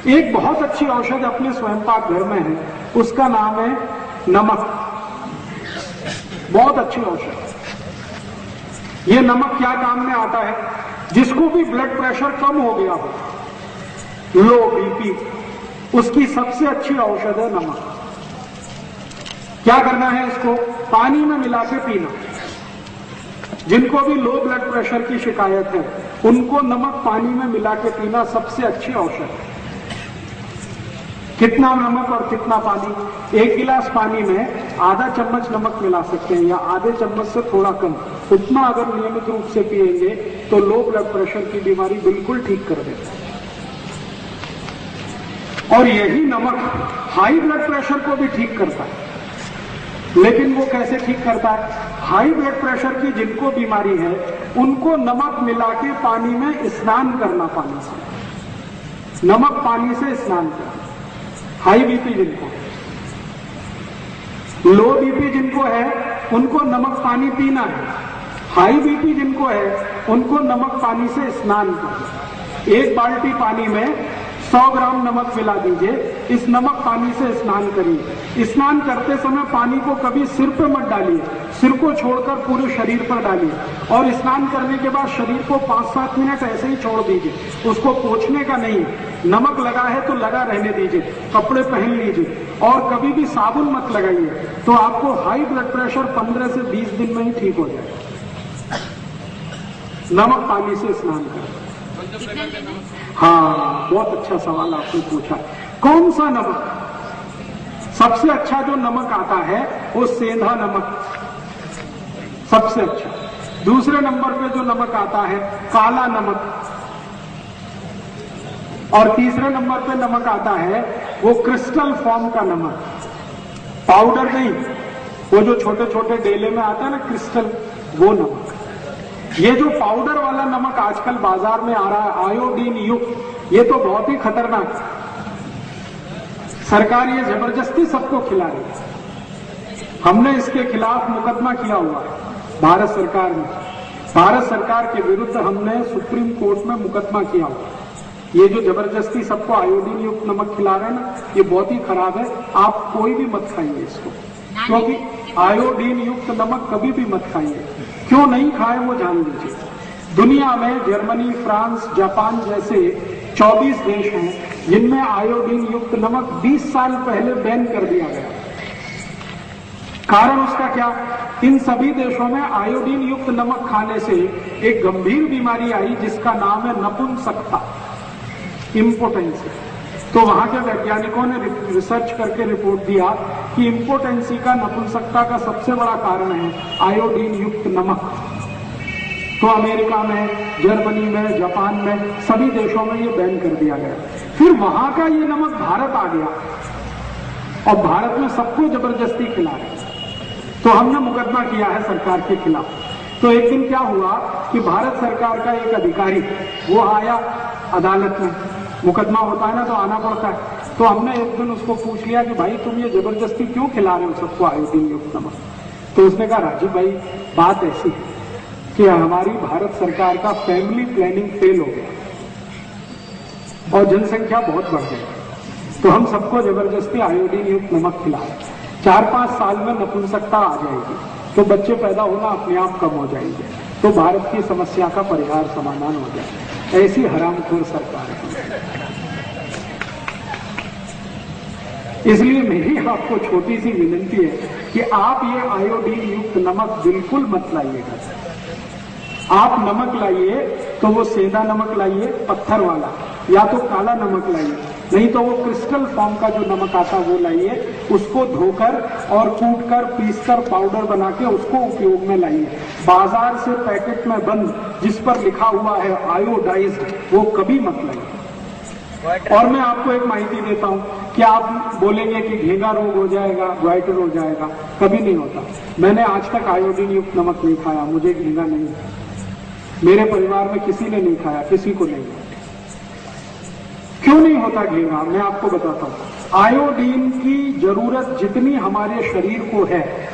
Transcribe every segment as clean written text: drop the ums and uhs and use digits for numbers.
एक बहुत अच्छी औषध अपने स्वयं पाक घर में है, उसका नाम है नमक। बहुत अच्छी औषध। ये नमक क्या काम में आता है? जिसको भी ब्लड प्रेशर कम हो गया हो, लो बीपी, उसकी सबसे अच्छी औषध है नमक। क्या करना है? इसको पानी में मिला के पीना। जिनको भी लो ब्लड प्रेशर की शिकायत है, उनको नमक पानी में मिला के पीना सबसे अच्छी औषध है। कितना नमक और कितना पानी? 1 गिलास पानी में आधा चम्मच नमक मिला सकते हैं या आधे चम्मच से थोड़ा कम। उतना अगर नियमित रूप से पिएंगे तो लो ब्लड प्रेशर की बीमारी बिल्कुल ठीक कर देता है। और यही नमक हाई ब्लड प्रेशर को भी ठीक करता है। लेकिन वो कैसे ठीक करता है? हाई ब्लड प्रेशर की जिनको बीमारी है, उनको नमक मिला के पानी में स्नान करना, पानी से, नमक पानी से स्नान करना। हाई बीपी जिनको, लो बीपी जिनको है, उनको नमक पानी पीना है। हाई बीपी जिनको है, उनको नमक पानी से स्नान करना। 1 बाल्टी पानी में 100 ग्राम नमक मिला दीजिए, इस नमक पानी से स्नान करिए। स्नान करते समय पानी को कभी सिर पर मत डालिए, सिर को छोड़कर पूरे शरीर पर डालिए। और स्नान करने के बाद शरीर को 5-7 मिनट ऐसे ही छोड़ दीजिए, उसको पोंछने का नहीं। नमक लगा है तो लगा रहने दीजिए, कपड़े पहन लीजिए और कभी भी साबुन मत लगाइए। तो आपको हाई ब्लड प्रेशर 15 से 20 दिन में ही ठीक हो जाएगा। नमक पानी से स्नान करें। हाँ, बहुत अच्छा सवाल आपने पूछा। कौन सा नमक? सबसे अच्छा जो नमक आता है वो सेंधा नमक, सबसे अच्छा। दूसरे नंबर पे जो नमक आता है काला नमक, और तीसरे नंबर पे नमक आता है वो क्रिस्टल फॉर्म का नमक, पाउडर नहीं, वो जो छोटे छोटे डेले में आता है ना क्रिस्टल, वो नमक। ये जो पाउडर वाला नमक आजकल बाजार में आ रहा है आयोडीन युक्त, ये तो बहुत ही खतरनाक है। सरकार ये जबरदस्ती सबको खिला रही है। हमने इसके खिलाफ मुकदमा किया हुआ है भारत सरकार ने। भारत सरकार के विरुद्ध हमने सुप्रीम कोर्ट में मुकदमा किया हुआ है। ये जो जबरदस्ती सबको आयोडीन युक्त नमक खिला रहे हैं ना, ये बहुत ही खराब है। आप कोई भी मत खाइए इसको, क्योंकि आयोडीन युक्त नमक कभी भी मत खाइए। क्यों नहीं खाए वो जान लीजिए। दुनिया में जर्मनी, फ्रांस, जापान जैसे 24 देश हैं जिनमें आयोडीन युक्त नमक 20 साल पहले बैन कर दिया गया। कारण उसका क्या? इन सभी देशों में आयोडीन युक्त नमक खाने से एक गंभीर बीमारी आई जिसका नाम है नपुंसकता, इम्पोटेंसी। तो वहां के वैज्ञानिकों ने रिसर्च करके रिपोर्ट दिया कि इम्पोटेंसी का, नपुंसकता का सबसे बड़ा कारण है आयोडीन युक्त नमक। तो अमेरिका में, जर्मनी में, जापान में, सभी देशों में ये बैन कर दिया गया। फिर वहां का ये नमक भारत आ गया और भारत में सबको जबरदस्ती खिला रहे। तो हमने मुकदमा किया है सरकार के खिलाफ। तो एक दिन क्या हुआ कि भारत सरकार का एक अधिकारी वो आया अदालत में, मुकदमा होता है ना तो आना पड़ता है। तो हमने एक दिन उसको पूछ लिया कि भाई तुम ये जबरदस्ती क्यों खिला रहे हो सबको आयोडीन युक्त नमक? तो उसने कहा राजीव भाई बात ऐसी है कि हमारी भारत सरकार का फैमिली प्लानिंग फेल हो गया और जनसंख्या बहुत बढ़ गई, तो हम सबको जबरदस्ती आयोडीन युक्त नमक खिला रहे। 4-5 साल में नपुंसकता आ जाएगी तो बच्चे पैदा होना अपने आप कम हो जाएंगे, तो भारत की समस्या का परिहार समाधान हो जाएगा। ऐसी हरामखोर सरकार है। इसलिए मेरी आपको छोटी सी विनती है कि आप ये आयोडीन युक्त नमक बिल्कुल मत लाइएगा। आप नमक लाइए तो वो सेंधा नमक लाइए, पत्थर वाला, या तो काला नमक लाइए, नहीं तो वो क्रिस्टल फॉर्म का जो नमक आता है वो लाइए। उसको धोकर और कूटकर पीसकर पाउडर बना के उसको उपयोग में लाइए। बाजार से पैकेट में बंद जिस पर लिखा हुआ है आयोडाइज्ड, वो कभी मत लाइए। और मैं आपको एक माहिती देता हूं कि आप बोलेंगे कि घेंगा रोग हो जाएगा, ग्वाइटर हो जाएगा, कभी नहीं होता। मैंने आज तक आयोडीन युक्त नमक नहीं खाया, मुझे घेंगा नहीं, मेरे परिवार में किसी ने नहीं खाया, किसी को नहीं। क्यों नहीं होता घेंगा? मैं आपको बताता हूं। आयोडीन की जरूरत जितनी हमारे शरीर को है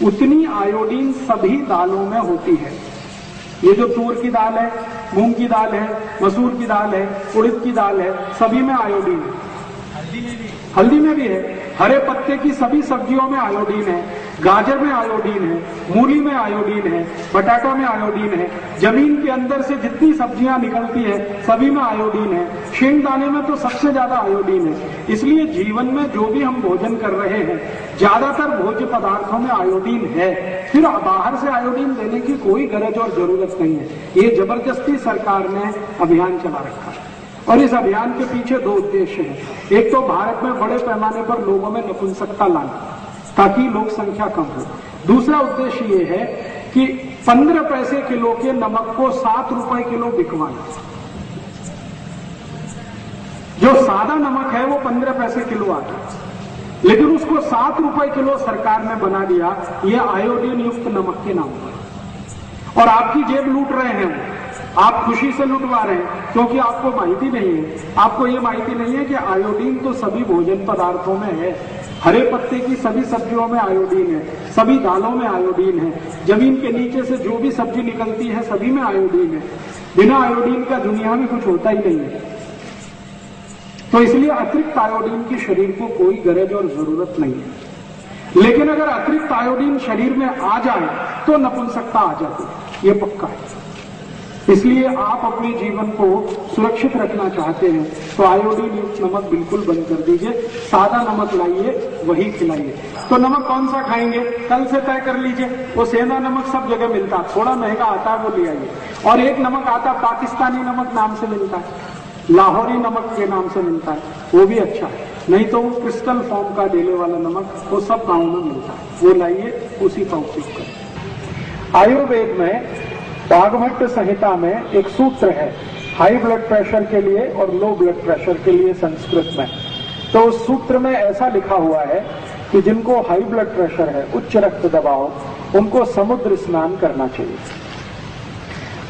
उतनी आयोडीन सभी दालों में होती है। ये जो तूर की दाल है, मूंग की दाल है, मसूर की दाल है, उड़द की दाल है, सभी में आयोडीन है। हल्दी में भी है। हरे पत्ते की सभी सब्जियों में आयोडीन है। गाजर में आयोडीन है, मूली में आयोडीन है, बटाटा में आयोडीन है। जमीन के अंदर से जितनी सब्जियां निकलती है सभी में आयोडीन है। शेंगदाने में तो सबसे ज्यादा आयोडीन है। इसलिए जीवन में जो भी हम भोजन कर रहे हैं ज्यादातर भोज्य पदार्थों में आयोडीन है। फिर बाहर से आयोडीन देने की कोई गरज और जरूरत नहीं है। ये जबरदस्ती सरकार ने अभियान चला रखा है और इस अभियान के पीछे दो उद्देश्य हैं। एक तो भारत में बड़े पैमाने पर लोगों में नपुंसकता लाना ताकि लोक संख्या कम हो। दूसरा उद्देश्य ये है कि 15 पैसे किलो के नमक को 7 रुपए किलो बिकवाना। जो सादा नमक है वो 15 पैसे किलो आता है, लेकिन उसको 7 रुपए किलो सरकार ने बना दिया ये आयोडीन युक्त नमक के नाम पर। और आपकी जेब लूट रहे हैं वो, आप खुशी से लुटवा रहे हैं क्योंकि आपको माहिती नहीं है। आपको ये माहिती नहीं है कि आयोडीन तो सभी भोजन पदार्थों में है। हरे पत्ते की सभी सब्जियों में आयोडीन है, सभी दालों में आयोडीन है, जमीन के नीचे से जो भी सब्जी निकलती है सभी में आयोडीन है। बिना आयोडीन का दुनिया में कुछ होता ही नहीं है। तो इसलिए अतिरिक्त आयोडीन की शरीर को कोई गरज और जरूरत नहीं है। लेकिन अगर अतिरिक्त आयोडीन शरीर में आ जाए तो नपुंसकता आ जाती है, ये पक्का है। इसलिए आप अपने जीवन को सुरक्षित रखना चाहते हैं तो आयोडीन युक्त नमक बिल्कुल बंद कर दीजिए। सादा नमक लाइए, वही खिलाइए। तो नमक कौन सा खाएंगे कल से तय कर लीजिए। वो सेंधा नमक सब जगह मिलता है, थोड़ा महंगा आता है वो ले आइए। और एक नमक आता है पाकिस्तानी नमक नाम से मिलता है, लाहौरी नमक के नाम से मिलता है, वो भी अच्छा है। नहीं तो वो क्रिस्टल फॉर्म का डेले वाला नमक वो सब गाँव में मिलता है, वो लाइए, उसी का उपयोग करें। आयुर्वेद में वाघभट्ट संहिता में एक सूत्र है हाई ब्लड प्रेशर के लिए और लो ब्लड प्रेशर के लिए संस्कृत में। तो उस सूत्र में ऐसा लिखा हुआ है कि जिनको हाई ब्लड प्रेशर है, उच्च रक्त दबाव, उनको समुद्र स्नान करना चाहिए।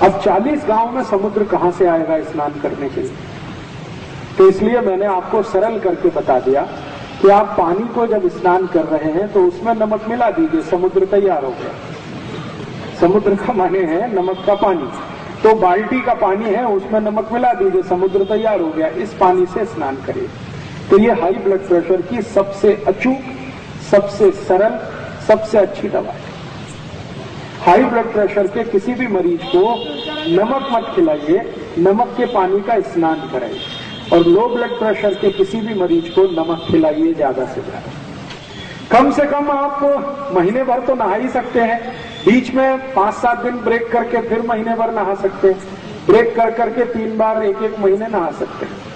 अब 40 गांव में समुद्र कहां से आएगा स्नान करने के लिए? तो इसलिए मैंने आपको सरल करके बता दिया कि आप पानी को जब स्नान कर रहे हैं तो उसमें नमक मिला दीजिए, समुद्र तैयार हो गया। समुद्र का माने है नमक का पानी, तो बाल्टी का पानी है उसमें नमक मिला दीजिए, समुद्र तैयार हो गया। इस पानी से स्नान करिए। तो ये हाई ब्लड प्रेशर की सबसे अचूक, सबसे सरल, सबसे अच्छी दवा है। हाई ब्लड प्रेशर के किसी भी मरीज को नमक मत खिलाइए, नमक के पानी का स्नान कराइए। और लो ब्लड प्रेशर के किसी भी मरीज को नमक खिलाइए ज्यादा से ज्यादा। कम से कम आप महीने भर तो नहा ही सकते हैं, बीच में 5-7 दिन ब्रेक करके फिर महीने भर नहा सकते हैं। ब्रेक कर करके 3 बार एक महीने नहा सकते हैं।